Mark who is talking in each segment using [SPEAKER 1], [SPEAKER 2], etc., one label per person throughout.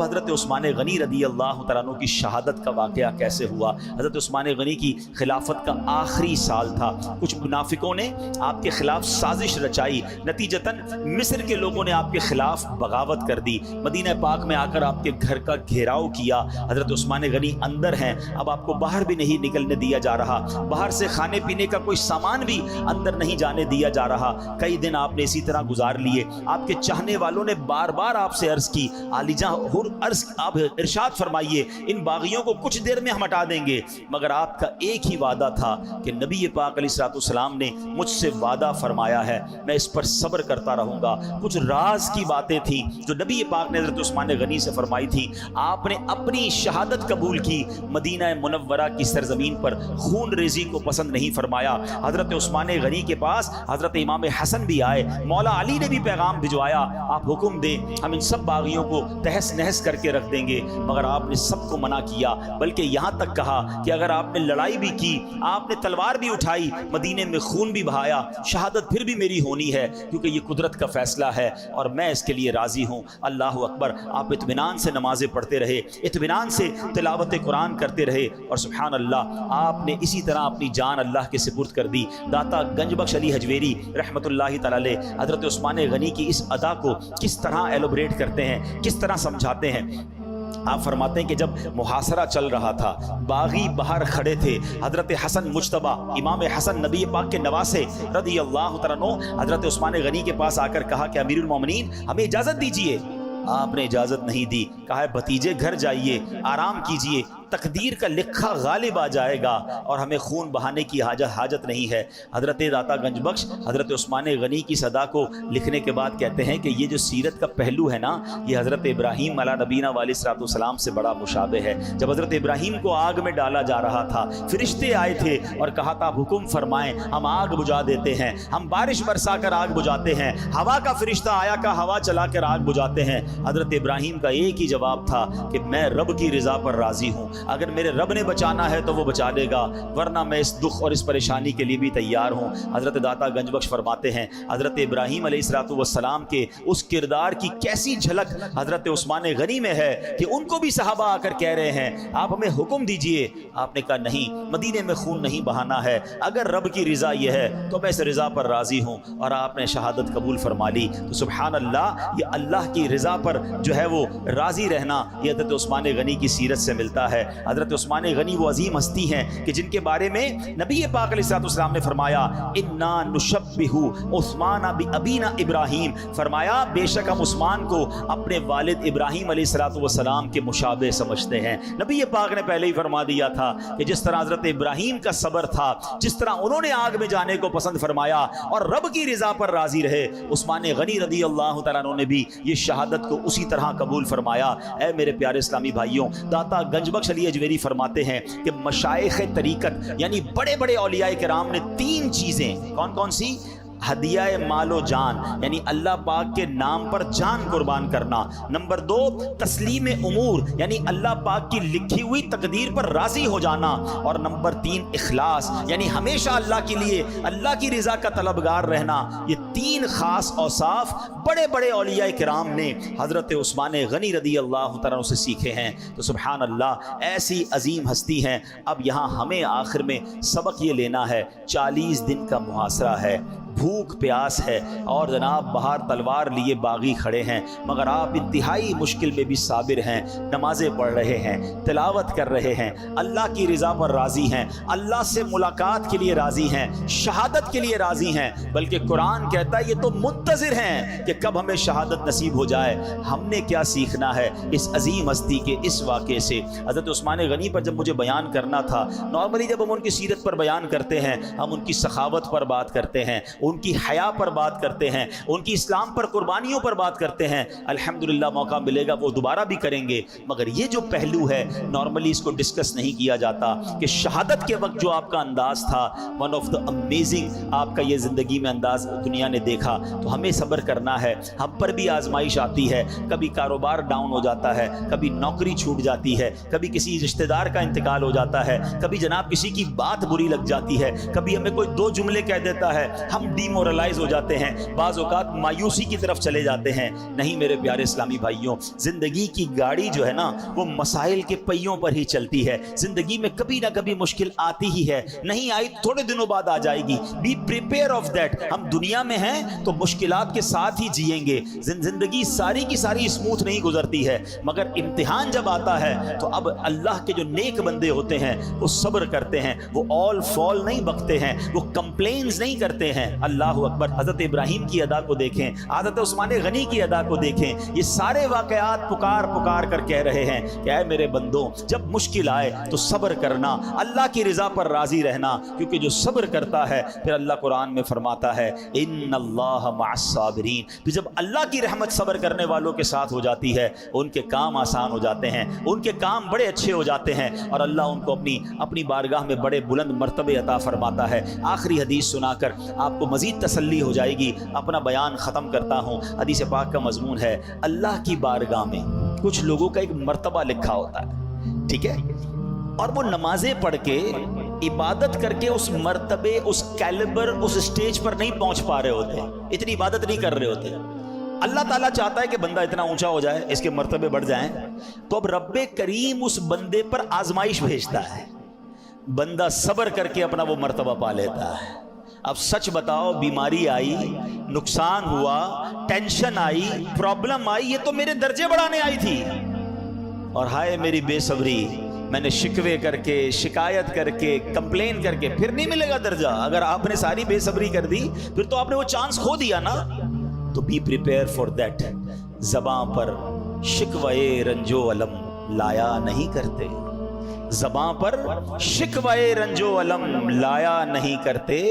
[SPEAKER 1] حضرت عثمان غنی رضی اللہ تعالیٰ عنہ کی شہادت کا واقعہ کیسے ہوا۔ حضرت عثمان غنی کی خلافت کا آخری سال تھا، کچھ منافقوں نے آپ کے خلاف سازش رچائی، نتیجتاً مصر کے لوگوں نے آپ کے خلاف بغاوت کر دی، مدینہ پاک میں آ کر آپ کے گھر کا گھیراؤ کیا۔ حضرت عثمان غنی اندر ہیں، اب آپ کو باہر بھی نہیں نکلنے دیا جا رہا، باہر سے کھانے پینے کا کوئی سامان بھی اندر نہیں جانے دیا جا رہا۔ کئی دن آپ نے اسی طرح گزار لیے۔ آپ کے چاہنے والوں نے بار بار آپ سے عرض کی، علی جان آپ ارشاد فرمائیے ان باغیوں کو کچھ دیر میں ہم ہٹا دیں گے، مگر آپ کا ایک ہی وعدہ تھا کہ نبی پاک علیہ الصلوۃ والسلام نے مجھ سے وعدہ فرمایا ہے، میں اس پر صبر کرتا رہوں گا۔ کچھ راز کی باتیں تھیں جو نبی پاک نے حضرت عثمان غنی سے فرمائی تھی۔ آپ نے اپنی شہادت قبول کی، مدینہ منورہ کی سرزمین پر خون ریزی کو پسند نہیں فرمایا۔ حضرت عثمان غنی کے پاس حضرت امام حسن بھی آئے، مولا علی نے بھی پیغام بھجوایا، آپ حکم دیں ہم ان سب باغیوں کو تہس نہس کر کے رکھ دیں گے، مگر آپ نے سب کو منع کیا، بلکہ یہاں تک کہا کہ اگر آپ نے لڑائی بھی کی، آپ نے تلوار بھی اٹھائی، مدینے میں خون بھی بہایا، شہادت پھر بھی میری ہونی ہے، کیونکہ یہ قدرت کا فیصلہ ہے اور میں اس کے لیے راضی ہوں۔ اللہ اکبر۔ آپ اطمینان سے نمازیں پڑھتے رہے، اطمینان سے تلاوت قرآن کرتے رہے، اور سبحان اللہ آپ نے اسی طرح اپنی جان اللہ کے سپرد کر دی۔ داتا گنج بخش علی حجویری رحمۃ اللہ تعالی علیہ حضرت عثمان غنی کی اس ادا کو کس طرح ایلوبریٹ کرتے ہیں، کس طرح سمجھاتے ہیں۔ آپ فرماتے ہیں کہ جب محاصرہ چل رہا تھا، باغی باہر کھڑے تھے، حضرت حسن مجتبیٰ امام حسن نبی پاک کے نواسے رضی اللہ تعالیٰ عنہ حضرت عثمان غنی کے پاس آ کر کہا کہ امیر المومنین ہمیں اجازت دیجیے۔ آپ نے اجازت نہیں دی، کہا ہے بھتیجے گھر جائیے، آرام کیجیے، تقدیر کا لکھا غالب آ جائے گا اور ہمیں خون بہانے کی حاجت نہیں ہے۔ حضرت داتا گنج بخش حضرت عثمان غنی کی صدا کو لکھنے کے بعد کہتے ہیں کہ یہ جو سیرت کا پہلو ہے نا، یہ حضرت ابراہیم علیہ نبینا علیہ الصلوۃ والسلام سے بڑا مشابہ ہے۔ جب حضرت ابراہیم کو آگ میں ڈالا جا رہا تھا، فرشتے آئے تھے اور کہا تھا حکم فرمائیں ہم آگ بجھا دیتے ہیں، ہم بارش برسا کر آگ بجھاتے ہیں، ہوا کا فرشتہ آیا کا ہوا چلا کر آگ بجھاتے ہیں۔ حضرت ابراہیم کا ایک ہی جواب تھا کہ میں رب کی رضا پر راضی ہوں، اگر میرے رب نے بچانا ہے تو وہ بچا دے گا، ورنہ میں اس دکھ اور اس پریشانی کے لیے بھی تیار ہوں۔ حضرت داتا گنج بخش فرماتے ہیں حضرت ابراہیم علیہ الصلوۃ والسلام کے اس کردار کی کیسی جھلک حضرت عثمان غنی میں ہے کہ ان کو بھی صحابہ آ کر کہہ رہے ہیں آپ ہمیں حکم دیجئے۔ آپ نے کہا نہیں، مدینے میں خون نہیں بہانا ہے، اگر رب کی رضا یہ ہے تو میں اس رضا پر راضی ہوں، اور آپ نے شہادت قبول فرما لی۔ تو سبحان اللہ، یہ اللہ کی رضا پر جو ہے وہ راضی رہنا، یہ حضرت عثمان غنی کی سیرت سے ملتا ہے۔ حضرت عثمان غنی وہ عظیم ہستی ہیں کہ جن کے بارے میں نبی پاک علیہ الصلوۃ والسلام نے فرمایا انا نشبہ عثمان بابینا ابراہیم، فرمایا بے شک ہم عثمان کو اپنے والد ابراہیم علیہ الصلوۃ والسلام کے مشابہ سمجھتے ہیں۔ نبی پاک نے پہلے ہی فرما دیا تھا کہ جس طرح حضرت ابراہیم کا صبر تھا، جس طرح انہوں نے آگ میں جانے کو پسند فرمایا اور رب کی رضا پر راضی رہے، عثمان غنی رضی اللہ تعالیٰ عنہ نے بھی یہ شہادت کو اسی طرح قبول فرمایا۔ اے میرے پیارے اسلامی بھائیوں، داتا گنج بخش علی حجویری فرماتے ہیں کہ مشائخ طریقت یعنی بڑے بڑے اولیاء کرام نے تین چیزیں، کون کون سی؟ ہدیہ مال و جان، یعنی اللہ پاک کے نام پر جان قربان کرنا۔ نمبر دو، تسلیم امور، یعنی اللہ پاک کی لکھی ہوئی تقدیر پر راضی ہو جانا۔ اور نمبر تین، اخلاص، یعنی ہمیشہ اللہ کے لیے اللہ کی رضا کا طلبگار رہنا۔ یہ تین خاص اوصاف بڑے بڑے اولیاء کرام نے حضرت عثمان غنی رضی اللہ تعالیٰ عنہ سے سیکھے ہیں۔ تو سبحان اللہ، ایسی عظیم ہستی ہیں۔ اب یہاں ہمیں آخر میں سبق یہ لینا ہے، 40 دن کا محاصرہ ہے، بھوک پیاس ہے، اور جناب باہر تلوار لیے باغی کھڑے ہیں، مگر آپ انتہائی مشکل میں بھی صابر ہیں، نمازیں پڑھ رہے ہیں، تلاوت کر رہے ہیں، اللہ کی رضا پر راضی ہیں، اللہ سے ملاقات کے لیے راضی ہیں، شہادت کے لیے راضی ہیں، بلکہ قرآن کہتا ہے یہ تو منتظر ہیں کہ کب ہمیں شہادت نصیب ہو جائے۔ ہم نے کیا سیکھنا ہے اس عظیم ہستی کے اس واقعے سے؟ حضرت عثمان غنی پر جب مجھے بیان کرنا تھا، نارملی جب ہم ان کی سیرت پر بیان کرتے ہیں، ہم ان کی سخاوت پر بات کرتے ہیں، ان کی حیا پر بات کرتے ہیں، ان کی اسلام پر قربانیوں پر بات کرتے ہیں، الحمدللہ موقع ملے گا وہ دوبارہ بھی کریں گے، مگر یہ جو پہلو ہے نارملی اس کو ڈسکس نہیں کیا جاتا کہ شہادت کے وقت جو آپ کا انداز تھا، ون آف دا امیزنگ آپ کا یہ زندگی میں انداز دنیا نے دیکھا۔ تو ہمیں صبر کرنا ہے، ہم پر بھی آزمائش آتی ہے، کبھی کاروبار ڈاؤن ہو جاتا ہے، کبھی نوکری چھوٹ جاتی ہے، کبھی کسی رشتہ دار کا انتقال ہو جاتا ہے، کبھی جناب کسی کی بات بری لگ جاتی ہے، کبھی ہمیں کوئی دو جملے کہہ دیتا ہے، ہم ڈیمورلائز ہو جاتے ہیں, بعض اوقات مایوسی کی طرف چلے جاتے ہیں. نہیں میرے پیارے اسلامی بھائیوں, زندگی کی گاڑی جو ہے نا وہ مسائل کے پہیوں پر ہی چلتی ہے. زندگی میں کبھی نہ کبھی مشکل آتی ہی ہے, نہیں آئی تھوڑے دنوں بعد آ جائے گی. Be prepare of that. ہم دنیا میں ہیں تو مشکلات کے ساتھ ہی جئیں گے. زندگی ساری کی ساری اسموتھ نہیں گزرتی ہے, مگر امتحان جب آتا ہے تو اب اللہ کے جو نیک بندے ہوتے ہیں وہ صبر کرتے ہیں, وہ آل فال نہیں بکتے ہیں, وہ کمپلینز نہیں کرتے ہیں. اللہ اکبر. حضرت ابراہیم کی ادا کو دیکھیں, حضرت عثمان غنی کی ادا کو دیکھیں, یہ سارے واقعات پکار پکار کر کہہ رہے ہیں کہ اے میرے بندوں, جب مشکل آئے تو صبر کرنا, اللہ کی رضا پر راضی رہنا, کیونکہ جو صبر کرتا ہے پھر اللہ قرآن میں فرماتا ہے ان اللہ مع الصابرین. پھر جب اللہ کی رحمت صبر کرنے والوں کے ساتھ ہو جاتی ہے, ان کے کام آسان ہو جاتے ہیں, ان کے کام بڑے اچھے ہو جاتے ہیں, اور اللہ ان کو اپنی بارگاہ میں بڑے بلند مرتبے عطا فرماتا ہے. آخری حدیث سنا کر آپ کو مزید تسلی ہو جائے گی, اپنا بیان ختم کرتا ہوں. حدیث پاک کا مضمون ہے اللہ کی بارگاہ میں کچھ لوگوں کا ایک مرتبہ لکھا ہوتا ہے, ٹھیک ہے, اور وہ نمازیں پڑھ کے عبادت کر کے اس مرتبے, اس کیلیبر, اس سٹیج پر نہیں پہنچ پا رہے ہوتے, اتنی عبادت نہیں کر رہے ہوتے. اللہ تعالیٰ چاہتا ہے کہ بندہ اتنا اونچا ہو جائے, اس کے مرتبے بڑھ جائیں, تو اب رب کریم اس بندے پر آزمائش بھیجتا ہے. بندہ صبر کر کے اپنا وہ مرتبہ پا لیتا ہے. اب سچ بتاؤ, بیماری آئی, نقصان ہوا, ٹینشن آئی, پرابلم آئی, یہ تو میرے درجے بڑھانے آئی تھی, اور ہائے میری بے صبری, میں نے شکوے کر کے, شکایت کر کے, کمپلین کر کے, پھر نہیں ملے گا درجہ. اگر آپ نے ساری بے صبری کر دی پھر تو آپ نے وہ چانس کھو دیا نا. تو بی پریپیئر فار دیٹ. زباں پر شکوے رنجو علم لایا نہیں کرتے, زباں پر شکوے رنجو علم لایا نہیں کرتے,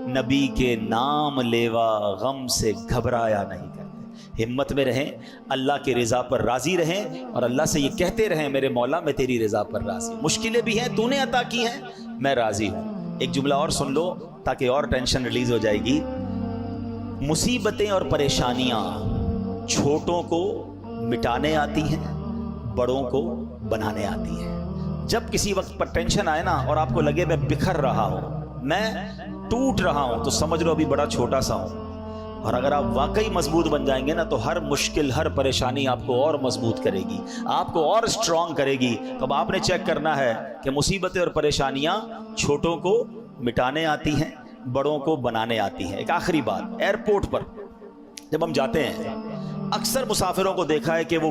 [SPEAKER 1] نبی کے نام لیوا غم سے گھبرایا نہیں کرتے. ہمت میں رہیں, اللہ کے رضا پر راضی رہیں, اور اللہ سے یہ کہتے رہیں میرے مولا میں تیری رضا پر راضی ہوں, مشکلیں بھی ہیں تو نے عطا کی ہیں, میں راضی ہوں. ایک جملہ اور سن لو تاکہ اور ٹینشن ریلیز ہو جائے گی. مصیبتیں اور پریشانیاں چھوٹوں کو مٹانے آتی ہیں, بڑوں کو بنانے آتی ہیں. جب کسی وقت پر ٹینشن آئے نا اور آپ کو لگے میں بکھر رہا ہوں, میں ٹوٹ رہا ہوں, تو سمجھ لو ابھی بڑا چھوٹا سا ہوں. اور اگر آپ واقعی مضبوط بن جائیں گے نا تو ہر مشکل, ہر پریشانی آپ کو اور مضبوط کرے گی, آپ کو اور اسٹرانگ کرے گی. تو اب آپ نے چیک کرنا ہے کہ مصیبتیں اور پریشانیاں چھوٹوں کو مٹانے آتی ہیں, بڑوں کو بنانے آتی ہیں. ایک آخری بات, ایئرپورٹ پر جب ہم جاتے ہیں اکثر مسافروں کو دیکھا ہے کہ وہ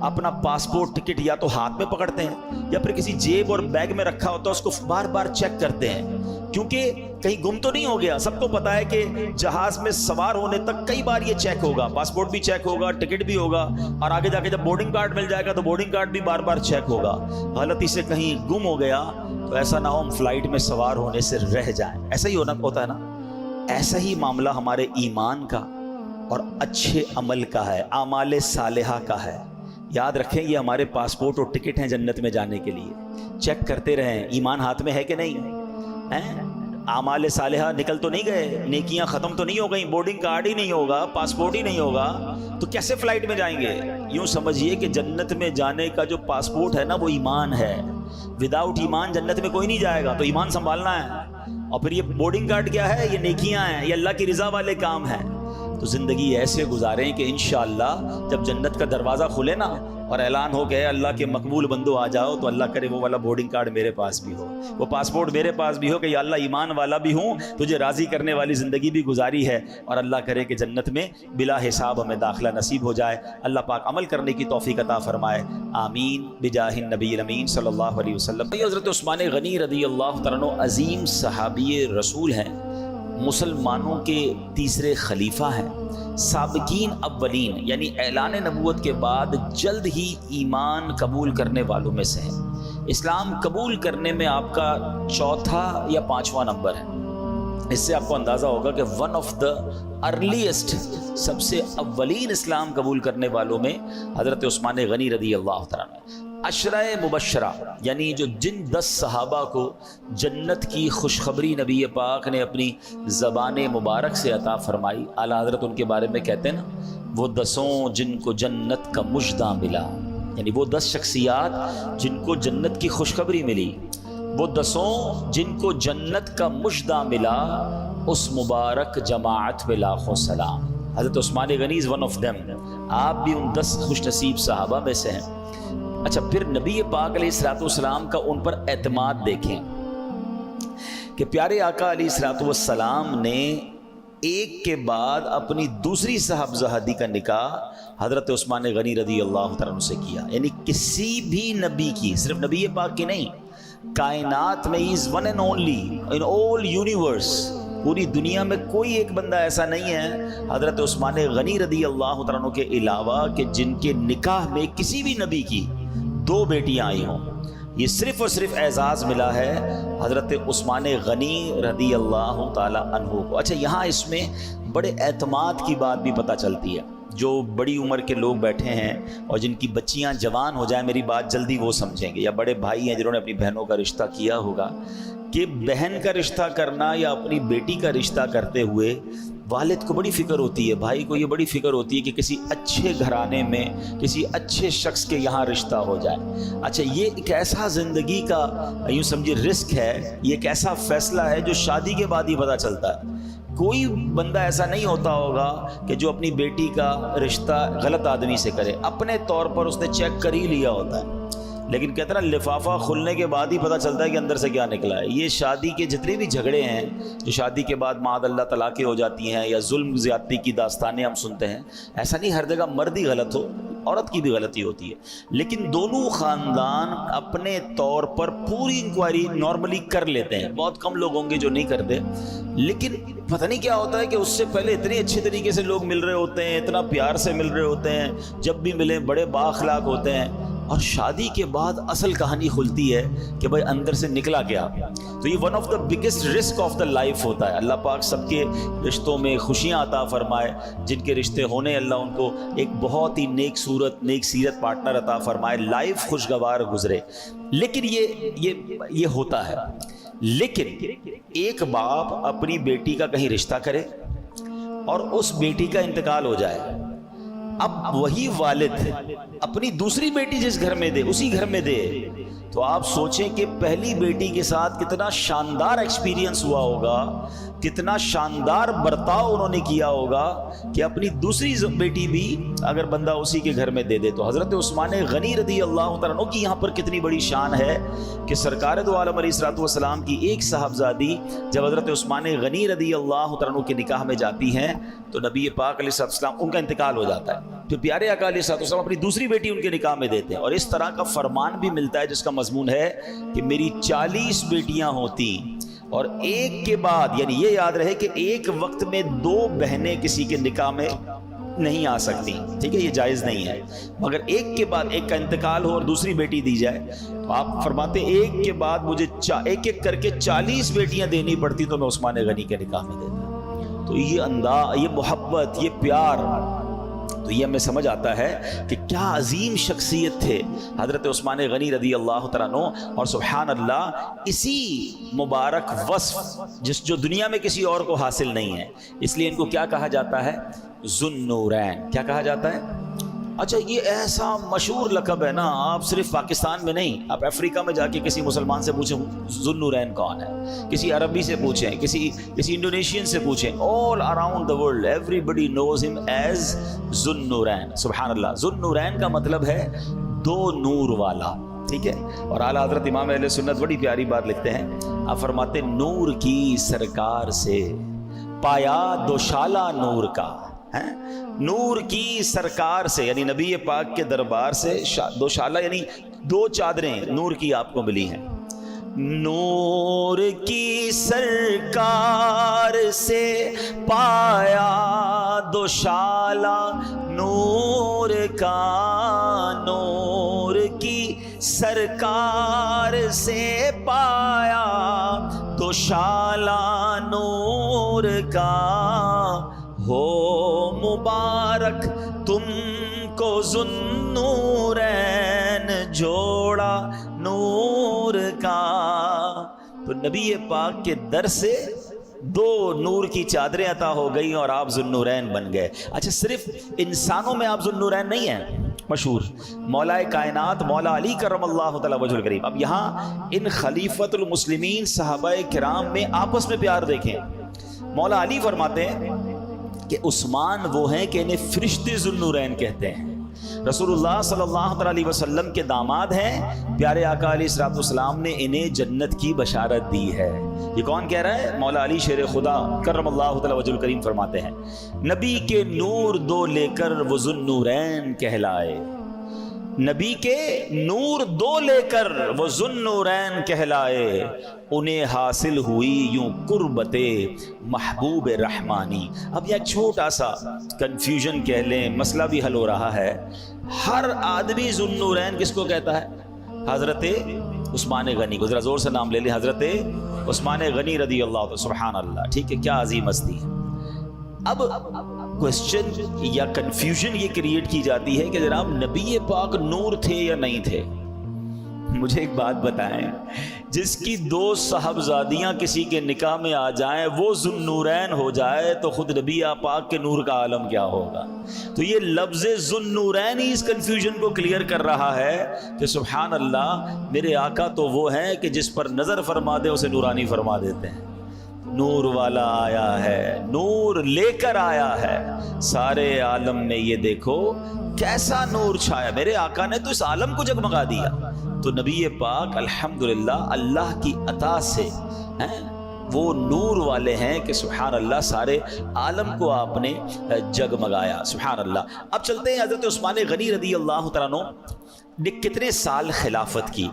[SPEAKER 1] اپنا پاسپورٹ ٹکٹ یا تو ہاتھ میں پکڑتے ہیں یا پھر کسی جیب اور بیگ میں رکھا ہوتا ہے, اس کو بار بار چیک کرتے ہیں, کیونکہ کہیں گم تو نہیں ہو گیا. سب کو پتا ہے کہ جہاز میں سوار ہونے تک کئی بار یہ چیک ہوگا, پاسپورٹ بھی چیک ہوگا, ٹکٹ بھی ہوگا, اور آگے جا کے جب بورڈنگ کارڈ مل جائے گا تو بورڈنگ کارڈ بھی بار بار چیک ہوگا. غلطی سے کہیں گم ہو گیا تو ایسا نہ ہو ہم فلائٹ میں سوار ہونے سے رہ جائیں. ایسا ہی ہوتا ہے نا. ایسا ہی معاملہ ہمارے ایمان کا اور اچھے عمل کا ہے, اعمال صالحہ کا ہے. یاد رکھیں یہ ہمارے پاسپورٹ اور ٹکٹ ہیں جنت میں جانے کے لیے. چیک کرتے رہیں ایمان ہاتھ میں ہے کہ نہیں, اعمال صالحہ نکل تو نہیں گئے, نیکیاں ختم تو نہیں ہو گئیں, بورڈنگ کارڈ ہی نہیں ہوگا, پاسپورٹ ہی نہیں ہوگا تو کیسے فلائٹ میں جائیں گے. یوں سمجھیے کہ جنت میں جانے کا جو پاسپورٹ ہے نا وہ ایمان ہے. وداؤٹ ایمان جنت میں کوئی نہیں جائے گا, تو ایمان سنبھالنا ہے. اور پھر یہ بورڈنگ کارڈ کیا ہے, یہ نیکیاں ہیں, یہ اللہ کی رضا والے کام ہیں. تو زندگی ایسے گزاریں کہ انشاءاللہ جب جنت کا دروازہ کھلے نا اور اعلان ہو کہ اللہ کے مقبول بندو آ جاؤ, تو اللہ کرے وہ والا بورڈنگ کارڈ میرے پاس بھی ہو, وہ پاسپورٹ میرے پاس بھی ہو کہ یا اللہ ایمان والا بھی ہوں, تجھے راضی کرنے والی زندگی بھی گزاری ہے, اور اللہ کرے کہ جنت میں بلا حساب ہمیں داخلہ نصیب ہو جائے. اللہ پاک عمل کرنے کی توفیق عطا فرمائے, آمین بجاہ النبی الامین صلی اللہ علیہ وسلم. حضرت عثمان غنی رضی اللہ تعالیٰ عنہ عظیم صحابی رسول ہیں, مسلمانوں کے تیسرے خلیفہ ہیں, سابقین اولین یعنی اعلان نبوت کے بعد جلد ہی ایمان قبول کرنے والوں میں سے ہیں. اسلام قبول کرنے میں آپ کا چوتھا یا پانچواں نمبر ہے. اس سے آپ کو اندازہ ہوگا کہ ون آف دا ارلیسٹ, سب سے اولین اسلام قبول کرنے والوں میں حضرت عثمان غنی رضی اللہ تعالیٰ عنہ. عشرہ مبشرہ یعنی جو جن 10 صحابہ کو جنت کی خوشخبری نبی پاک نے اپنی زبان مبارک سے عطا فرمائی, اعلیٰ حضرت ان کے بارے میں کہتے ہیں نا وہ 10 جن کو جنت کا مژدہ ملا, یعنی وہ 10 شخصیات جن کو جنت کی خوشخبری ملی, وہ 10 جن کو جنت کا مژدہ ملا, اس مبارک جماعت پہ لاکھوں سلام. حضرت عثمان غنی از ون آف دیم. آپ بھی ان 10 خوش نصیب صحابہ میں سے ہیں. اچھا پھر نبی پاک علیہ الصلوۃ والسلام کا ان پر اعتماد دیکھیں کہ پیارے آقا علیہ الصلوۃ والسلام نے ایک کے بعد اپنی دوسری صاحبزادی کا نکاح حضرت عثمان غنی رضی اللہ تعالیٰ عنہ سے کیا. یعنی کسی بھی نبی کی، صرف نبی پاک کی نہیں، کائنات میں is one and only in all universe, پوری دنیا میں کوئی ایک بندہ ایسا نہیں ہے حضرت عثمان غنی رضی اللہ تعالیٰ عنہ کے علاوہ کہ جن کے نکاح میں کسی بھی نبی کی 2 بیٹیاں آئی ہوں. یہ صرف اور صرف اعزاز ملا ہے حضرت عثمان غنی رضی اللہ تعالی عنہ کو. اچھا یہاں اس میں بڑے اعتماد کی بات بھی پتہ چلتی ہے. جو بڑی عمر کے لوگ بیٹھے ہیں اور جن کی بچیاں جوان ہو جائیں، میری بات جلدی وہ سمجھیں گے، یا بڑے بھائی ہیں جنہوں نے اپنی بہنوں کا رشتہ کیا ہوگا، کہ بہن کا رشتہ کرنا یا اپنی بیٹی کا رشتہ کرتے ہوئے والد کو بڑی فکر ہوتی ہے، بھائی کو یہ بڑی فکر ہوتی ہے کہ کسی اچھے گھرانے میں کسی اچھے شخص کے یہاں رشتہ ہو جائے. اچھا یہ ایک ایسا زندگی کا یوں سمجھے رسک ہے، یہ ایک ایسا فیصلہ ہے جو شادی کے بعد ہی پتہ چلتا ہے. کوئی بندہ ایسا نہیں ہوتا ہوگا کہ جو اپنی بیٹی کا رشتہ غلط آدمی سے کرے، اپنے طور پر اس نے چیک کر ہی لیا ہوتا ہے، لیکن کہتے ہیں نا لفافہ کھلنے کے بعد ہی پتہ چلتا ہے کہ اندر سے کیا نکلا ہے. یہ شادی کے جتنے بھی جھگڑے ہیں جو شادی کے بعد معاذ اللہ طلاقیں ہو جاتی ہیں یا ظلم زیادتی کی داستانیں ہم سنتے ہیں، ایسا نہیں ہر جگہ مرد ہی غلط ہو، عورت کی بھی غلطی ہوتی ہے، لیکن دونوں خاندان اپنے طور پر پوری انکوائری نارملی کر لیتے ہیں. بہت کم لوگ ہوں گے جو نہیں کرتے، لیکن پتہ نہیں کیا ہوتا ہے کہ اس سے پہلے اتنے اچھے طریقے سے لوگ مل رہے ہوتے ہیں، اتنا پیار سے مل رہے ہوتے ہیں، جب بھی ملیں بڑے بااخلاق ہوتے ہیں، اور شادی کے بعد اصل کہانی کھلتی ہے کہ بھائی اندر سے نکلا کیا. تو یہ one of the biggest risk of the life ہوتا ہے. اللہ پاک سب کے رشتوں میں خوشیاں عطا فرمائے، جن کے رشتے ہونے اللہ ان کو ایک بہت ہی نیک صورت نیک سیرت پارٹنر عطا فرمائے، لائف خوشگوار گزرے. لیکن یہ ہوتا ہے. لیکن ایک باپ اپنی بیٹی کا کہیں رشتہ کرے اور اس بیٹی کا انتقال ہو جائے، اب وہی والد اپنی دوسری بیٹی جس گھر میں دے اسی گھر میں دے، تو آپ سوچیں کہ پہلی بیٹی کے ساتھ کتنا شاندار ایکسپیرینس ہوا ہوگا، کتنا شاندار برتاؤ انہوں نے کیا ہوگا کہ اپنی دوسری بیٹی بھی اگر بندہ اسی کے گھر میں دے دے. تو حضرت عثمان غنی رضی اللہ تعالیٰ عنہ کی یہاں پر کتنی بڑی شان ہے کہ سرکار دو عالم علیہ الصلوۃ والسلام کی ایک صاحبزادی جب حضرت عثمان غنی رضی اللہ تعالیٰ عنہ کے نکاح میں جاتی ہیں تو نبی پاک علیہ الصلوۃ والسلام ان کا انتقال ہو جاتا ہے، پھر پیارے آقا علیہ الصلوۃ والسلام اپنی دوسری بیٹی ان کے نکاح میں دیتے ہیں. اور اس طرح کا فرمان بھی ملتا ہے جس کا مضمون ہے کہ میری 40 بیٹیاں ہوتی اور ایک کے بعد، یعنی یہ یاد رہے کہ ایک وقت میں 2 بہنیں کسی کے نکاح میں نہیں آ سکتی، ٹھیک ہے، یہ جائز نہیں ہے، مگر ایک کے بعد ایک کا انتقال ہو اور دوسری بیٹی دی جائے تو آپ فرماتے ایک کے بعد مجھے ایک ایک کر کے 40 بیٹیاں دینی پڑتی تو میں عثمان غنی کے نکاح میں دیتا. تو یہ انداز، یہ محبت، یہ پیار، تو یہ ہمیں سمجھ آتا ہے کہ کیا عظیم شخصیت تھے حضرت عثمان غنی رضی اللہ تعالیٰ عنہ. اور سبحان اللہ اسی مبارک وصف جو دنیا میں کسی اور کو حاصل نہیں ہے، اس لیے ان کو کیا کہا جاتا ہے؟ ذو النورین. کیا کہا جاتا ہے؟ اچھا یہ ایسا مشہور لقب ہے نا، آپ صرف پاکستان میں نہیں، آپ افریقہ میں جا کے کسی مسلمان سے پوچھیں ذو النورین کون ہے، کسی عربی سے پوچھیں، کسی انڈونیشین سے پوچھیں، all around the world everybody knows him as ذو النورین. سبحان اللہ. ذو النورین کا مطلب ہے 2 نور والا، ٹھیک ہے. اور اعلیٰ حضرت امام اہل سنت بڑی پیاری بات لکھتے ہیں، آپ فرماتے نور کی سرکار سے پایا دوشالہ نور کا، نور کی سرکار سے یعنی نبی پاک کے دربار سے دوشالہ یعنی 2 چادریں نور کی آپ کو ملی ہیں. نور کی سرکار سے پایا دوشالہ نور کا، نور کی سرکار سے پایا دوشالہ نور کا، ہو مبارک تم کو ذو النورین جوڑا نور کا. تو نبی پاک کے در سے 2 نور کی چادریں عطا ہو گئی اور آپ ذو النورین بن گئے. اچھا صرف انسانوں میں آپ ذو النورین نہیں ہیں، مشہور مولا کائنات مولا علی کرم اللہ تعالی وجہ الکریم. اب یہاں ان خلیفۃ المسلمین صحابہ کرام میں آپس میں پیار دیکھیں. مولا علی فرماتے ہیں کہ عثمان وہ ہیں کہ انہیں فرشتے ذوالنورین کہتے ہیں. رسول اللہ صلی اللہ علیہ وسلم کے داماد ہیں. پیارے آقا علیہ الصلوۃ والسلام نے انہیں جنت کی بشارت دی ہے. یہ کون کہہ رہا ہے؟ مولا علی شیر خدا کرم اللہ تعالی وجہ الکریم فرماتے ہیں نبی کے نور دو لے کر وہ ذوالنورین کہلائے. نبی کے نور دو لے کر وہ ذوالنورین کہلائے. انہیں حاصل ہوئی یوں قربت محبوب رحمانی. اب یہ ایک چھوٹا سا کنفیوژن کہہ لیں، مسئلہ بھی حل ہو رہا ہے. ہر آدمی ذوالنورین کس کو کہتا ہے؟ حضرت عثمان غنی کو. ذرا زور سے نام لے لیں، حضرت عثمان غنی رضی اللہ عنہ. سبحان اللہ. ٹھیک ہے، کیا عظیم ہستی ہے. اب کوشچن یا کنفیوژن یہ کریٹ کی جاتی ہے کہ جناب نبی پاک نور تھے یا نہیں تھے؟ مجھے ایک بات بتائیں، جس کی دو صاحبزادیاں کسی کے نکاح میں آ جائیں وہ ذوالنورین ہو جائے تو خود نبی پاک کے نور کا عالم کیا ہوگا؟ تو یہ لفظ ذوالنورین ہی اس کنفیوژن کو کلیئر کر رہا ہے کہ سبحان اللہ، میرے آقا تو وہ ہیں کہ جس پر نظر فرما دے اسے نورانی فرما دیتے ہیں. نور والا آیا ہے، نور لے کر آیا ہے سارے عالم میں. یہ دیکھو کیسا نور چھایا، میرے آقا نے تو اس عالم کو جگمگا دیا. تو نبی پاک الحمدللہ اللہ کی عطا سے وہ نور والے ہیں کہ سبحان اللہ سارے عالم کو آپ نے جگمگایا. سبحان اللہ. اب چلتے ہیں حضرت عثمان غنی رضی اللہ تعالیٰ عنہ نے کتنے سال خلافت کی.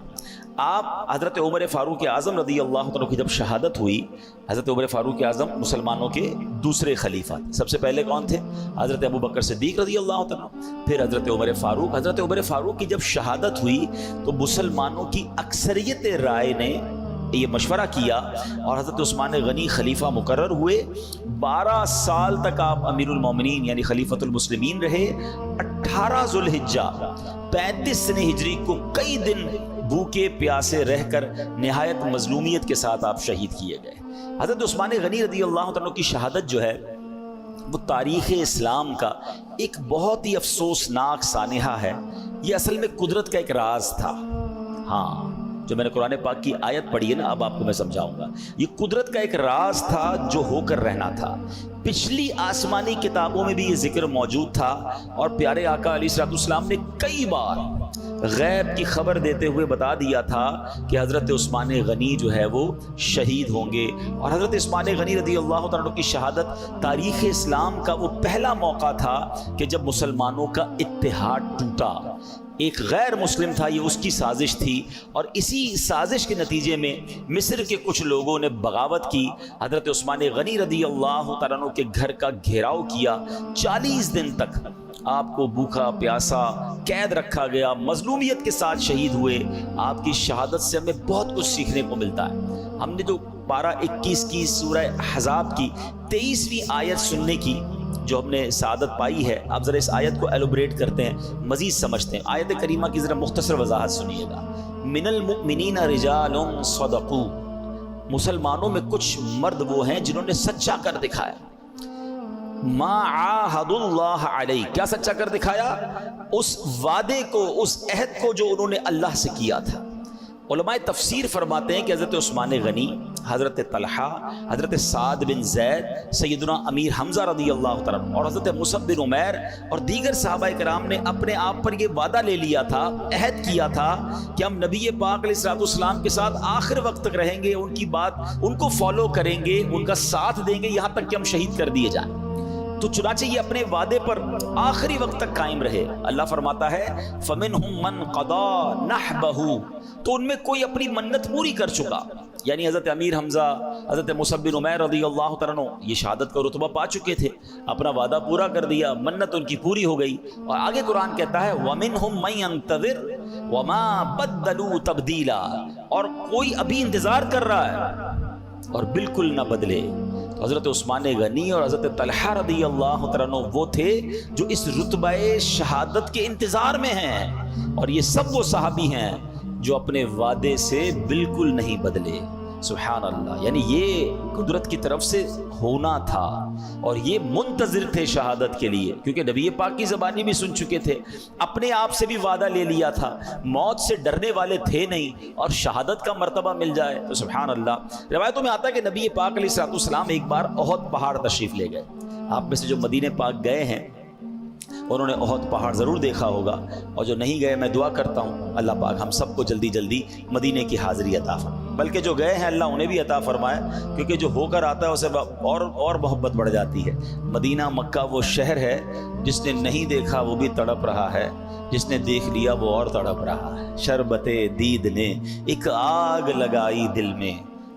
[SPEAKER 1] آپ حضرت عمر فاروق اعظم رضی اللہ عنہ کی جب شہادت ہوئی، حضرت عمر فاروق اعظم مسلمانوں کے دوسرے خلیفہ. سب سے پہلے کون تھے؟ حضرت ابو بکر صدیق رضی اللہ عنہ، پھر حضرت عمر فاروق. حضرت عمر فاروق کی جب شہادت ہوئی تو مسلمانوں کی اکثریت رائے نے یہ مشورہ کیا اور حضرت عثمان غنی خلیفہ مقرر ہوئے. 12 سال تک آپ امیر المومنین یعنی خلیفۃ المسلمین رہے. 18 ذوالحجہ 35 ہجری کو کئی دن بھوکے پیاسے رہ کر نہایت مظلومیت کے ساتھ آپ شہید کیے گئے. حضرت عثمان غنی رضی اللہ عنہ کی شہادت جو ہے وہ تاریخ اسلام کا ایک بہت ہی افسوسناک سانحہ ہے. یہ اصل میں قدرت کا ایک راز تھا. ہاں، جو میں نے قرآن پاک کی آیت پڑھی ہے نا، اب آپ کو میں سمجھاؤں گا. یہ قدرت کا ایک راز تھا جو ہو کر رہنا تھا. پچھلی آسمانی کتابوں میں بھی یہ ذکر موجود تھا اور پیارے آقا علیہ الصلوۃ والسلام نے کئی بار غیب کی خبر دیتے ہوئے بتا دیا تھا کہ حضرت عثمان غنی جو ہے وہ شہید ہوں گے. اور حضرت عثمان غنی رضی اللہ عنہ کی شہادت تاریخ اسلام کا وہ پہلا موقع تھا کہ جب مسلمانوں کا اتحاد ٹوٹا. ایک غیر مسلم تھا، یہ اس کی سازش تھی اور اسی سازش کے نتیجے میں مصر کے کچھ لوگوں نے بغاوت کی. حضرت عثمان غنی رضی اللہ تعالیٰ عنہ کے گھر کا گھیراؤ کیا. 40 دن تک آپ کو بھوکا پیاسا قید رکھا گیا، مظلومیت کے ساتھ شہید ہوئے. آپ کی شہادت سے ہمیں بہت کچھ سیکھنے کو ملتا ہے. ہم نے جو 12-21 کی سورہ احزاب کی 23ویں آیت سننے کی جو ہم نے سعادت پائی ہے، آپ ذرا اس آیت کو ایلوبریٹ کرتے ہیں، مزید سمجھتے ہیں. آیت کریمہ کی ذرا مختصر وضاحت سنیے گا. من المؤمنین رجال صدقوا، مسلمانوں میں کچھ مرد وہ ہیں جنہوں نے سچا کر دکھایا. ما عاہد اللہ علیہ، کیا سچا کر دکھایا؟ اس وعدے کو، اس عہد کو جو انہوں نے اللہ سے کیا تھا. علماء تفسیر فرماتے ہیں کہ حضرت عثمان غنی، حضرت طلحہ، حضرت سعد بن زید، سیدنا امیر حمزہ رضی اللہ تعالیٰ اور حضرت مصعب بن عمیر اور دیگر صحابہ کرام نے اپنے آپ پر یہ وعدہ لے لیا تھا، عہد کیا تھا کہ ہم نبی پاک علیہ الصلوۃ والسلام کے ساتھ آخر وقت تک رہیں گے، ان کی بات ان کو فالو کریں گے، ان کا ساتھ دیں گے یہاں تک کہ ہم شہید کر دیے جائیں. تو چنانچہ یہ اپنے وعدے پر آخری وقت تک قائم رہے. اللہ فرماتا ہے فَمِنْهُمْ مَنْ قَضَى نَحْبَهُ، تو ان میں کوئی اپنی منت پوری کر چکا. یعنی حضرت امیر حمزہ، حضرت مصعب بن عمیر رضی اللہ تعالیٰ عنہ یہ شہادت کا رتبہ پا چکے تھے، اپنا وعدہ پورا کر دیا، منت ان کی پوری ہو گئی. اور آگے قرآن کہتا ہے وَمِنْهُمْ مَنْ يَنْتَظِرُ وَمَا بَدَّلُوا تَبْدِيلًا، اور کوئی ابھی انتظار کر رہا ہے اور بالکل نہ بدلے. حضرت عثمان غنی اور حضرت طلحہ رضی اللہ تعالیٰ عنہ وہ تھے جو اس رتبہ شہادت کے انتظار میں ہیں. اور یہ سب وہ صحابی ہیں جو اپنے وعدے سے بالکل نہیں بدلے. سبحان اللہ، یعنی یہ قدرت کی طرف سے ہونا تھا اور یہ منتظر تھے شہادت کے لیے، کیونکہ نبی پاک کی زبانی بھی سن چکے تھے، اپنے آپ سے بھی وعدہ لے لیا تھا، موت سے ڈرنے والے تھے نہیں، اور شہادت کا مرتبہ مل جائے تو سبحان اللہ۔ روایتوں میں آتا ہے کہ نبی پاک علیہ الصلوۃ والسلام ایک بار احد پہاڑ تشریف لے گئے۔ آپ میں سے جو مدینہ پاک گئے ہیں انہوں نے احد پہاڑ ضرور دیکھا ہوگا، اور جو نہیں گئے میں دعا کرتا ہوں اللہ پاک ہم سب کو جلدی جلدی مدینے کی حاضری عطا فرمائے، بلکہ جو گئے ہیں اللہ انہیں بھی عطا فرمائے، کیونکہ جو ہو کر آتا ہے اسے اور محبت بڑھ جاتی ہے۔ مدینہ مکہ وہ شہر ہے جس نے نہیں دیکھا وہ بھی تڑپ رہا ہے، جس نے دیکھ لیا وہ اور تڑپ رہا ہے۔ شربت دید نے ایک آگ لگائی دل میں،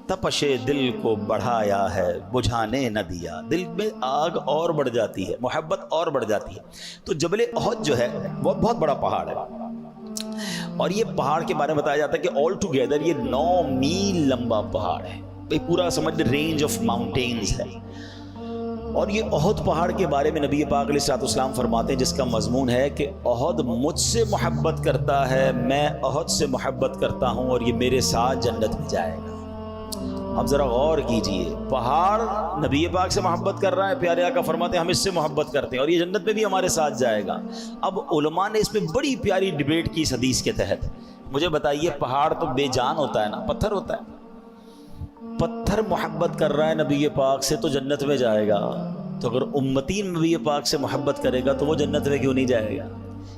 [SPEAKER 1] تپش دل کو بڑھایا ہے بجھانے نہ دیا۔ دل میں آگ اور بڑھ جاتی ہے، محبت اور بڑھ جاتی ہے۔ تو جبل احد جو ہے وہ بہت بڑا پہاڑ ہے، اور یہ پہاڑ کے بارے میں بتایا جاتا ہے کہ آل ٹوگیدر یہ 9 میل لمبا پہاڑ ہے، پورا سمجھ رینج آف ماؤنٹینز ہے۔ اور یہ احد پہاڑ کے بارے میں نبی پاک علیہ الصلوۃ والسلام فرماتے ہیں، جس کا مضمون ہے کہ احد مجھ سے محبت کرتا ہے، میں احد سے محبت کرتا ہوں، اور یہ میرے ساتھ جنت میں جائے گا۔ اب ذرا غور کیجئے، پہاڑ نبی پاک سے محبت کر رہا ہے، پیارے آقا فرماتے ہیں ہم اس سے محبت کرتے ہیں اور یہ جنت میں بھی ہمارے ساتھ جائے گا۔ اب علماء نے اس میں بڑی پیاری ڈیبیٹ کی اس حدیث کے تحت۔ مجھے بتائیے، پہاڑ تو بے جان ہوتا ہے نا، پتھر ہوتا ہے، پتھر محبت کر رہا ہے نبی پاک سے تو جنت میں جائے گا، تو اگر امتی نبی پاک سے محبت کرے گا تو وہ جنت میں کیوں نہیں جائے گا؟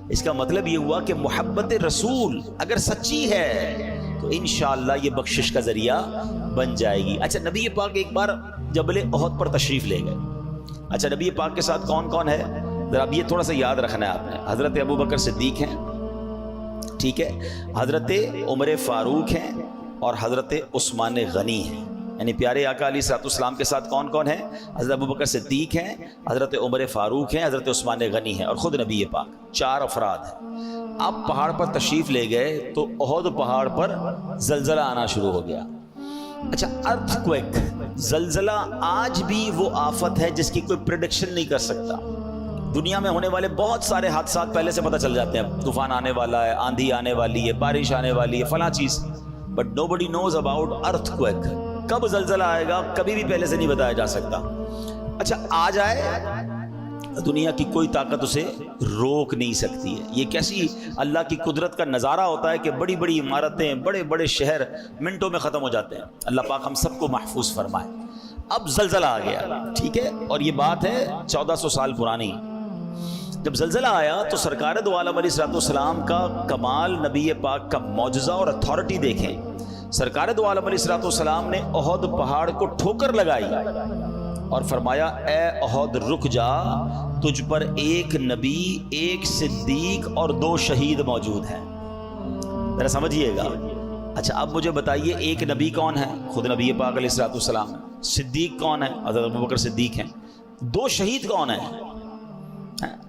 [SPEAKER 1] اس کا مطلب یہ ہوا کہ محبت رسول اگر سچی ہے تو انشاءاللہ یہ بخشش کا ذریعہ بن جائے گی۔ اچھا، نبی پاک ایک بار جبل احد پر تشریف لے گئے۔ اچھا، نبی پاک کے ساتھ کون کون ہے؟ ذرا اب یہ تھوڑا سا یاد رکھنا ہے آپ نے۔ حضرت ابو بکر صدیق ہیں، ٹھیک ہے، حضرت عمر فاروق ہیں، اور حضرت عثمان غنی ہیں۔ یعنی پیارے آقا علیہ الصلوۃ والسلام کے ساتھ کون کون ہیں؟ حضرت ابو بکر صدیق ہیں، حضرت عمر فاروق ہیں، حضرت عثمان غنی ہیں، اور خود نبی پاک، 4 افراد ہیں۔ اب پہاڑ پر تشریف لے گئے تو احد پہاڑ پر زلزلہ آنا شروع ہو گیا۔ اچھا، ارتھ کویک، زلزلہ آج بھی وہ آفت ہے جس کی کوئی پریڈکشن نہیں کر سکتا۔ دنیا میں ہونے والے بہت سارے حادثات پہلے سے پتہ چل جاتے ہیں، طوفان آنے والا ہے، آندھی آنے والی ہے، بارش آنے والی ہے، فلاں چیز، but nobody knows about earthquake۔ کب زلزلہ آئے گا کبھی بھی پہلے سے نہیں بتایا جا سکتا۔ اچھا، آ جائے دنیا کی کوئی طاقت اسے روک نہیں سکتی ہے۔ یہ کیسی اللہ کی قدرت کا نظارہ ہوتا ہے کہ بڑی بڑی عمارتیں، بڑے بڑے شہر منٹوں میں ختم ہو جاتے ہیں۔ اللہ پاک ہم سب کو محفوظ فرمائے۔ اب زلزلہ آ گیا، ٹھیک ہے، اور یہ بات ہے 1400 سال پرانی۔ جب زلزلہ آیا تو سرکار دو عالم علیہ الصلوۃ والسلام کا کمال، نبی پاک کا معجزہ اور اتھارٹی دیکھیں۔ سرکار دو عالم علیہ الصلوۃ والسلام نے احد پہاڑ کو ٹھوکر لگائی اور فرمایا، اے احد رک جا، تجھ پر ایک نبی، ایک صدیق اور 2 شہید موجود ہیں۔ ذرا سمجھیے گا۔ اچھا، اب مجھے بتائیے، ایک نبی کون ہے؟ خود نبی پاک علیہ الصلوۃ والسلام۔ صدیق کون ہے؟ حضرت ابو بکر صدیق ہیں۔ 2 شہید کون ہیں؟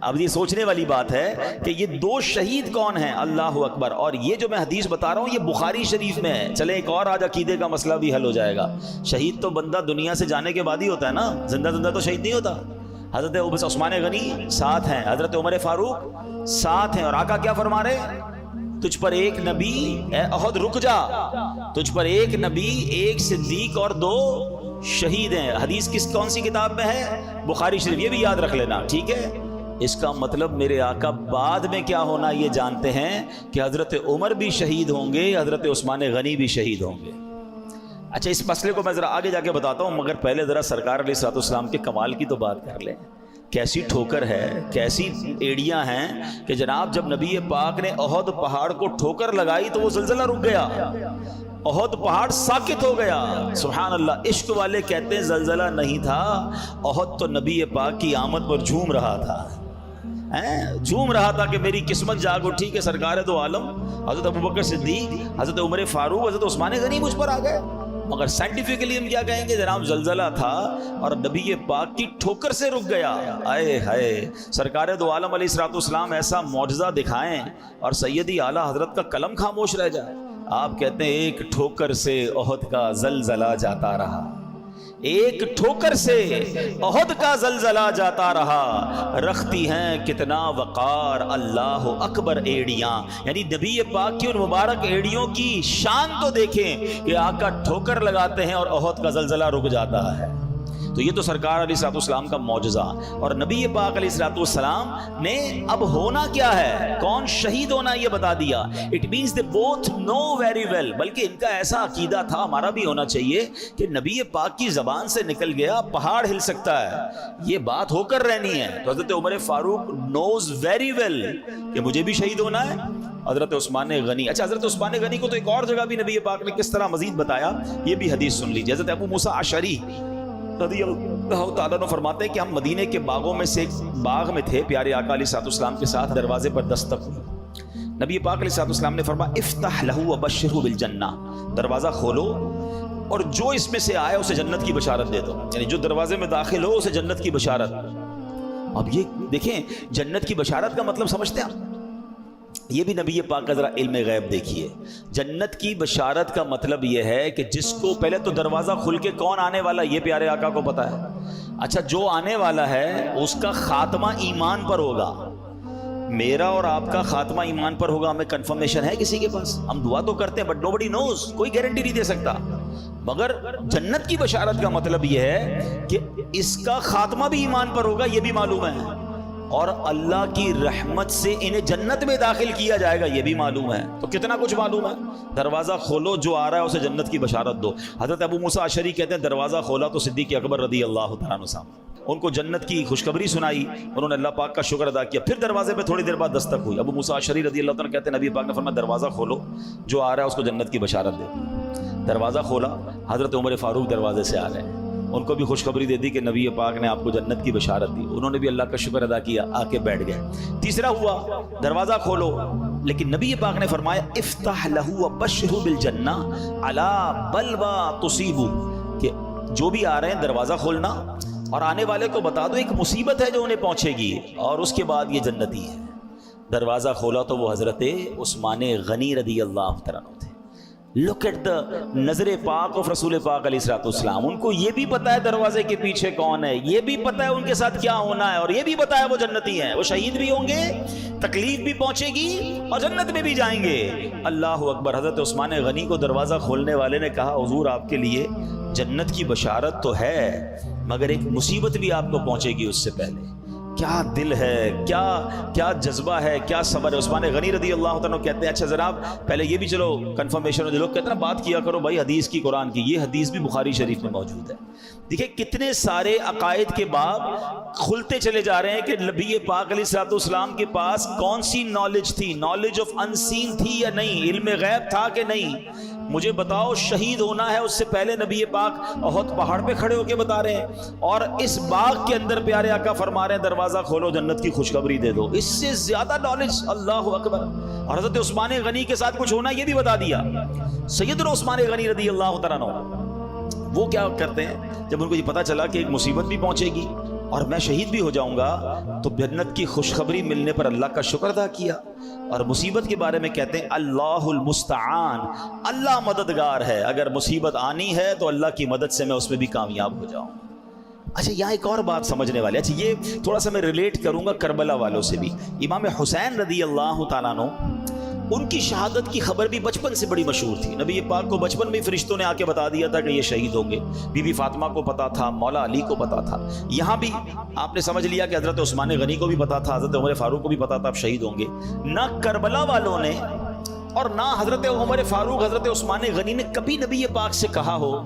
[SPEAKER 1] اب یہ سوچنے والی بات ہے کہ یہ 2 شہید کون ہیں؟ اللہ اکبر۔ اور یہ جو میں حدیث بتا رہا ہوں یہ بخاری شریف میں ہے۔ چلے ایک اور آج عقیدے کا مسئلہ بھی حل ہو جائے گا۔ شہید تو بندہ دنیا سے جانے کے بعد ہی ہوتا ہے نا، زندہ زندہ تو شہید نہیں ہوتا۔ حضرت عثمان غنی ساتھ ہیں، حضرت عمر فاروق ساتھ ہیں، اور آقا کیا فرما رہے؟ تجھ پر ایک نبی، اے احد رک جا، تجھ پر ایک نبی، ایک صدیق اور 2 شہید ہیں۔ حدیث کون سی کتاب میں ہے؟ بخاری شریف۔ یہ بھی یاد رکھ لینا، ٹھیک ہے۔ اس کا مطلب میرے آقا بعد میں کیا ہونا یہ جانتے ہیں کہ حضرت عمر بھی شہید ہوں گے، حضرت عثمان غنی بھی شہید ہوں گے۔ اچھا، اس مسئلے کو میں ذرا آگے جا کے بتاتا ہوں، مگر پہلے ذرا سرکار علیہ الصلوۃ والسلام کے کمال کی تو بات کر لیں۔ کیسی ٹھوکر ہے، کیسی ایڑیاں ہیں کہ جناب جب نبی پاک نے احد پہاڑ کو ٹھوکر لگائی تو وہ زلزلہ رک گیا، احد پہاڑ ساکت ہو گیا۔ سبحان اللہ۔ عشق والے کہتے ہیں زلزلہ نہیں تھا، احد تو نبی پاک کی آمد پر جھوم رہا تھا، جھوم رہا تھا کہ میری قسمت جاگ اٹھی کہ سرکار دو عالم حضرت ابو بکر صدیق، حضرت عمر فاروق، حضرت عثمان غنی مجھ پر آ گئے۔ مگر سائنٹیفکلی ہم کیا کہیں گے؟ جناب زلزلہ تھا اور نبی پاک کی ٹھوکر سے رک گیا۔ آئے ہائے، سرکار دو عالم علیہ الصلوۃ والسلام ایسا معجزہ دکھائیں اور سیدی اعلیٰ حضرت کا قلم خاموش رہ جائے۔ آپ کہتے ہیں ایک ٹھوکر سے احد کا زلزلہ جاتا رہا، ایک ٹھوکر سے احد کا زلزلہ جاتا رہا، رکھتی ہیں کتنا وقار اللہ اکبر ایڑیاں. یعنی نبی پاک کی ان مبارک ایڑیوں کی شان تو دیکھیں کہ آقا ٹھوکر لگاتے ہیں اور احد کا زلزلہ رک جاتا ہے. تو یہ تو سرکار علیہ الصلوۃ والسلام کا معجزہ. اور نبی پاک علیہ الصلوۃ والسلام نے اب ہونا کیا ہے، کون شہید ہونا یہ بتا دیا. It means they both know very well. بلکہ ان کا ایسا عقیدہ تھا، ہمارا بھی ہونا چاہیے، کہ نبی پاک کی زبان سے نکل گیا پہاڑ ہل سکتا ہے، یہ بات ہو کر رہنی ہے. تو حضرت عمر فاروق نوز ویری ویل کہ مجھے بھی شہید ہونا ہے. حضرت عثمان غنی، اچھا حضرت عثمان غنی کو تو ایک اور جگہ بھی نبی پاک نے کس طرح مزید بتایا، یہ بھی حدیث سن لیجیے. حضرت ابو موسیٰ اشعری رضی اللہ تعالیٰ عنہ فرماتے ہیں کہ ہم مدینے کے باغوں میں سے ایک باغ میں تھے، پیارے آقا علیہ الصلوۃ والسلام کے ساتھ. دروازے پر دستک ہوئی. نبی پاک علیہ الصلوۃ والسلام نے فرمایا افتح لہ وبشرہ بالجنہ، دروازہ کھولو اور جو اس میں سے آئے اسے جنت کی بشارت دے دو. یعنی جو دروازے میں داخل ہو اسے جنت کی بشارت. اب یہ دیکھیں جنت کی بشارت کا مطلب سمجھتے ہیں آپ؟ یہ بھی نبی پاک کا ذرا علم غیب دیکھیے. جنت کی بشارت کا مطلب یہ ہے کہ جس کو پہلے تو دروازہ کھل کے کون آنے والا یہ پیارے آقا کو پتا ہے. اچھا جو آنے والا ہے اس کا خاتمہ ایمان پر ہوگا. میرا اور آپ کا خاتمہ ایمان پر ہوگا، ہمیں کنفرمیشن ہے کسی کے پاس؟ ہم دعا تو کرتے ہیں بٹ نوبڈی نوز، کوئی گارنٹی نہیں دے سکتا. مگر جنت کی بشارت کا مطلب یہ ہے کہ اس کا خاتمہ بھی ایمان پر ہوگا، یہ بھی معلوم ہے، اور اللہ کی رحمت سے انہیں جنت میں داخل کیا جائے گا، یہ بھی معلوم ہے. تو کتنا کچھ معلوم ہے. دروازہ کھولو، جو آ رہا ہے اسے جنت کی بشارت دو. حضرت ابو موسیٰ اشعری کہتے ہیں دروازہ کھولا تو صدیق اکبر رضی اللہ تعالیٰ عنہ صاحب ان کو جنت کی خوشخبری سنائی. انہوں نے اللہ پاک کا شکر ادا کیا. پھر دروازے پہ تھوڑی دیر بعد دستک ہوئی. ابو موسیٰ اشعری رضی اللہ تعالیٰ کہتے ہیں نبی پاک نے فرمایا دروازہ کھولو، جو آ رہا ہے اس کو جنت کی بشارت دے. دروازہ کھولا، حضرت عمر فاروق دروازے سے آ رہے ہیں. ان کو بھی خوشخبری دے دی کہ نبی پاک نے آپ کو جنت کی بشارت دی. انہوں نے بھی اللہ کا شکر ادا کیا، آ کے بیٹھ گئے. تیسرا ہوا دروازہ کھولو، لیکن نبی پاک نے فرمایا افتح لہ وبشرہ بالجنہ علی بلوی تصیب، کہ جو بھی آ رہے ہیں دروازہ کھولنا اور آنے والے کو بتا دو ایک مصیبت ہے جو انہیں پہنچے گی اور اس کے بعد یہ جنتی ہے. دروازہ کھولا تو وہ حضرت عثمان غنی رضی اللہ تعالیٰ عنہ تھے. لک ایٹ دا نظر پاک آف رسول پاک علیہ الصلوۃ والسلام. ان کو یہ بھی پتا ہے دروازے کے پیچھے کون ہے، یہ بھی پتا ہے ان کے ساتھ کیا ہونا ہے، اور یہ بھی پتا ہے وہ جنتی ہیں، وہ شہید بھی ہوں گے، تکلیف بھی پہنچے گی اور جنت میں بھی جائیں گے. اللہ اکبر. حضرت عثمان غنی کو دروازہ کھولنے والے نے کہا حضور آپ کے لیے جنت کی بشارت تو ہے مگر ایک مصیبت بھی آپ کو پہنچے گی اس سے پہلے. کیا دل ہے، کیا جذبہ ہے، کیا صبر ہے. عثمان غنی رضی اللہ تعالیٰ کہتے ہیں اچھا ذرا پہلے یہ بھی چلو کنفرمیشن ہو. جو لوگ کہتے ہیں نا بات کیا کرو بھائی حدیث کی، قرآن کی، یہ حدیث بھی بخاری شریف میں موجود ہے. دیکھیں کتنے سارے عقائد کے باب کھلتے چلے جا رہے ہیں کہ نبی پاک علیہ الصلوۃ والسلام کے پاس کون سی نالج تھی، نالج آف انسین تھی یا نہیں، علم غیب تھا کہ نہیں. مجھے بتاؤ شہید ہونا ہے اس سے پہلے نبی پاک احد پہاڑ پہ کھڑے ہو کے بتا رہے ہیں، اور اس باغ کے اندر پیارے آقا فرما رہے ہیں دروازہ کھولو جنت کی خوشخبری دے دو. اس سے زیادہ نالج. اللہ اکبر. اور حضرت عثمان غنی کے ساتھ کچھ ہونا یہ بھی بتا دیا. سیدنا عثمان غنی رضی اللہ تعالیٰ عنہ وہ کیا کرتے ہیں جب ان کو یہ پتا چلا کہ ایک مصیبت بھی پہنچے گی اور میں شہید بھی ہو جاؤں گا، تو جنت کی خوشخبری ملنے پر اللہ کا شکر ادا کیا. اور مصیبت کے بارے میں کہتے ہیں اللہ المستعان، اللہ مددگار ہے. اگر مصیبت آنی ہے تو اللہ کی مدد سے میں اس میں بھی کامیاب ہو جاؤں. اچھا یہاں ایک اور بات سمجھنے والے، اچھا یہ تھوڑا سا میں ریلیٹ کروں گا کربلا والوں سے بھی. امام حسین رضی اللہ تعالیٰ عنہ ان کی شہادت کی خبر بھی بچپن سے بڑی مشہور تھی. نبی پاک کو بچپن میں فرشتوں نے آ کے بتا دیا تھا کہ یہ شہید ہوں گے. بی بی فاطمہ کو پتا تھا، مولا علی کو پتا تھا. یہاں بھی آپ نے سمجھ لیا کہ حضرت عثمان غنی کو بھی پتا تھا، حضرت عمر فاروق کو بھی پتا تھا اب شہید ہوں گے. نہ کربلا والوں نے اور نہ حضرت عمر فاروق حضرت عثمان غنی نے کبھی نبی پاک سے کہا ہو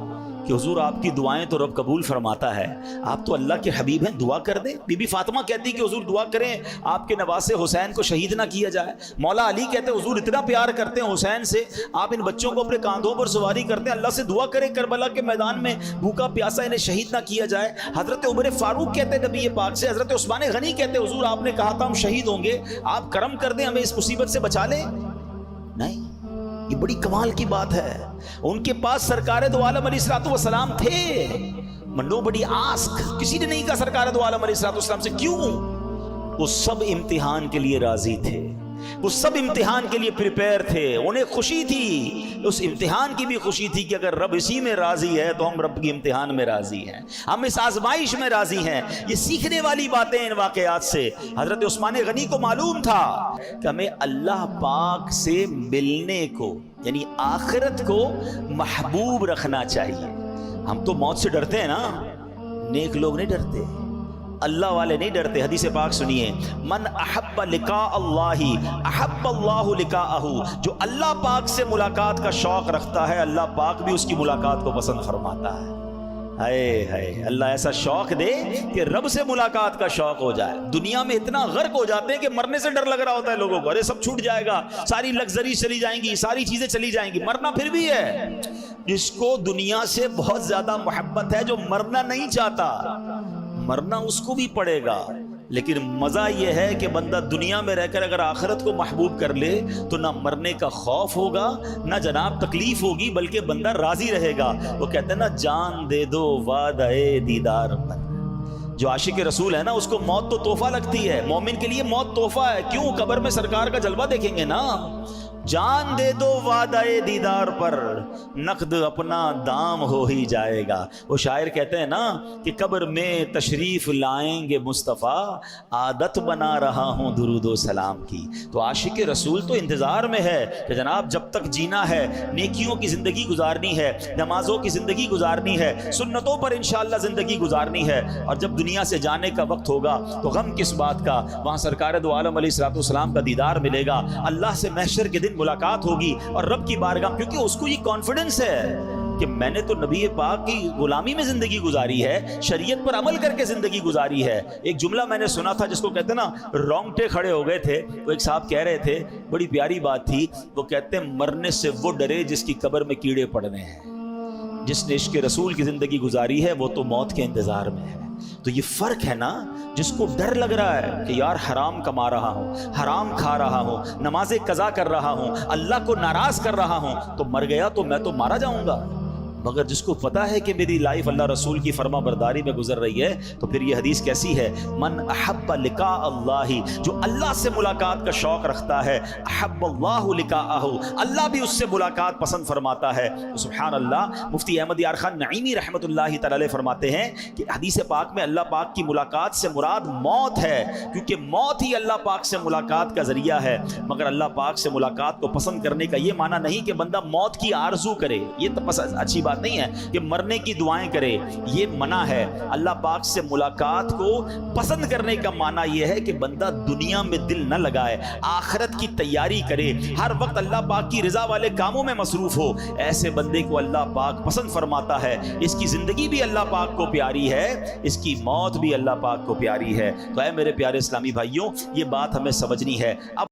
[SPEAKER 1] کہ حضور آپ کی دعائیں تو رب قبول فرماتا ہے، آپ تو اللہ کے حبیب ہیں، دعا کر دیں. بی بی فاطمہ کہتی کہ حضور دعا کریں آپ کے نواسے حسین کو شہید نہ کیا جائے. مولا علی کہتے حضور اتنا پیار کرتے ہیں حسین سے، آپ ان بچوں کو اپنے کاندھوں پر سواری کرتے ہیں، اللہ سے دعا کریں کربلا کے میدان میں بھوکا پیاسا انہیں شہید نہ کیا جائے. حضرت عمر فاروق کہتے ہیں نبی پاک سے، حضرت عثمان غنی کہتے حضور آپ نے کہا تھا ہم شہید ہوں گے، آپ کرم کر دیں ہمیں اس مصیبت سے بچا لیں. نہیں، یہ بڑی کمال کی بات ہے. ان کے پاس سرکار دو عالم علیہ الصلوۃ والسلام تھے. نو بڈی آسک، کسی نے نہیں کہا سرکار دو عالم علیہ الصلوۃ والسلام سے کیوں. وہ سب امتحان کے لیے راضی تھے. وہ سب امتحان کے لیے پریپیئر تھے، انہیں خوشی تھی، اس امتحان کی بھی خوشی تھی کہ اگر رب اسی میں راضی ہے تو ہم رب کی امتحان میں راضی ہیں، ہم اس آزمائش میں راضی ہیں۔ یہ سیکھنے والی باتیں ان واقعات سے۔ حضرت عثمان غنی کو معلوم تھا کہ ہمیں اللہ پاک سے ملنے کو، یعنی آخرت کو محبوب رکھنا چاہیے۔ ہم تو موت سے ڈرتے ہیں نا، نیک لوگ نہیں ڈرتے، اللہ والے نہیں ڈرتے۔ حدیث پاک سنیے، من احب لقاء اللہ احب اللہ لقاءہ، جو اللہ پاک سے ملاقات کا شوق رکھتا ہے اللہ پاک بھی اس کی ملاقات کو پسند فرماتا ہے۔ ہائے ہائے، اللہ ایسا شوق دے کہ رب سے ملاقات کا شوق ہو جائے۔ دنیا میں اتنا غرق ہو جاتے ہیں کہ مرنے سے ڈر لگ رہا ہوتا ہے لوگوں کو، ارے سب چھوٹ جائے گا، ساری لگژری چلی جائیں گی، ساری چیزیں چلی جائیں گی، مرنا پھر بھی ہے۔ جس کو دنیا سے بہت زیادہ محبت ہے، جو مرنا نہیں چاہتا، مرنا اس کو بھی پڑے گا، لیکن مزہ یہ ہے کہ بندہ دنیا میں رہ کر اگر آخرت کو محبوب کر لے تو نہ مرنے کا خوف ہوگا، نہ جناب تکلیف ہوگی، بلکہ بندہ راضی رہے گا۔ وہ کہتے ہیں نا، جان دے دو وعدہ دیدار پر۔ جو عاشق رسول ہے نا، اس کو موت تو تحفہ لگتی ہے، مومن کے لیے موت تحفہ ہے۔ کیوں؟ قبر میں سرکار کا جلوہ دیکھیں گے نا۔ جان دے دو وعدہ دیدار پر، نقد اپنا دام ہو ہی جائے گا۔ وہ شاعر کہتے ہیں نا کہ قبر میں تشریف لائیں گے مصطفیٰ، عادت بنا رہا ہوں درود و سلام کی۔ تو عاشق رسول تو انتظار میں ہے کہ جناب جب تک جینا ہے، نیکیوں کی زندگی گزارنی ہے، نمازوں کی زندگی گزارنی ہے، سنتوں پر انشاءاللہ زندگی گزارنی ہے، اور جب دنیا سے جانے کا وقت ہوگا تو غم کس بات کا، وہاں سرکار دو عالم علیہ الصلوۃ والسلام کا دیدار ملے گا، اللہ سے محشر کے دن ملاقات ہوگی، اور رب کی بارگاہ، کیونکہ اس کو یہ کانفیڈنس ہے کہ میں نے تو نبی پاک کی غلامی میں زندگی گزاری ہے، شریعت پر عمل کر کے زندگی گزاری ہے۔ ایک جملہ میں نے سنا تھا جس کو کہتے ہیں نا، رونگٹے کھڑے ہو گئے تھے۔ وہ ایک صاحب کہہ رہے تھے، بڑی پیاری بات تھی، وہ کہتے ہیں مرنے سے وہ ڈرے جس کی قبر میں کیڑے پڑنے ہیں۔ جس نے عشق رسول کی زندگی گزاری ہے وہ تو موت کے انتظار میں ہے۔ تو یہ فرق ہے نا، جس کو ڈر لگ رہا ہے کہ یار حرام کما رہا ہوں، حرام کھا رہا ہوں، نمازیں قضا کر رہا ہوں، اللہ کو ناراض کر رہا ہوں، تو مر گیا تو میں تو مارا جاؤں گا۔ مگر جس کو پتا ہے کہ میری لائف اللہ رسول کی فرما برداری میں گزر رہی ہے، تو پھر یہ حدیث کیسی ہے، من احب لقاء اللہ، جو اللہ سے ملاقات کا شوق رکھتا ہے، احب اللہ لقاءہ، اللہ بھی اس سے ملاقات پسند فرماتا ہے۔ سبحان اللہ، مفتی احمد یار خان نعیمی رحمۃ اللہ تعالی علیہ فرماتے ہیں کہ حدیث پاک میں اللہ پاک کی ملاقات سے مراد موت ہے، کیونکہ موت ہی اللہ پاک سے ملاقات کا ذریعہ ہے۔ مگر اللہ پاک سے ملاقات کو پسند کرنے کا یہ معنی نہیں کہ بندہ موت کی آرزو کرے، یہ تو اچھی بات نہیں ہے کہ مرنے کی دعائیں کرے، یہ منع ہے۔ اللہ پاک سے ملاقات کو پسند کرنے کا معنی یہ ہے کہ بندہ دنیا میں دل نہ لگائے، آخرت کی تیاری کرے، ہر وقت اللہ پاک کی رضا والے کاموں میں مصروف ہو۔ ایسے بندے کو اللہ پاک پسند فرماتا ہے، اس کی زندگی بھی اللہ پاک کو پیاری ہے، اس کی موت بھی اللہ پاک کو پیاری ہے۔ تو اے میرے پیارے اسلامی بھائیوں، یہ بات ہمیں سمجھنی ہے۔ اب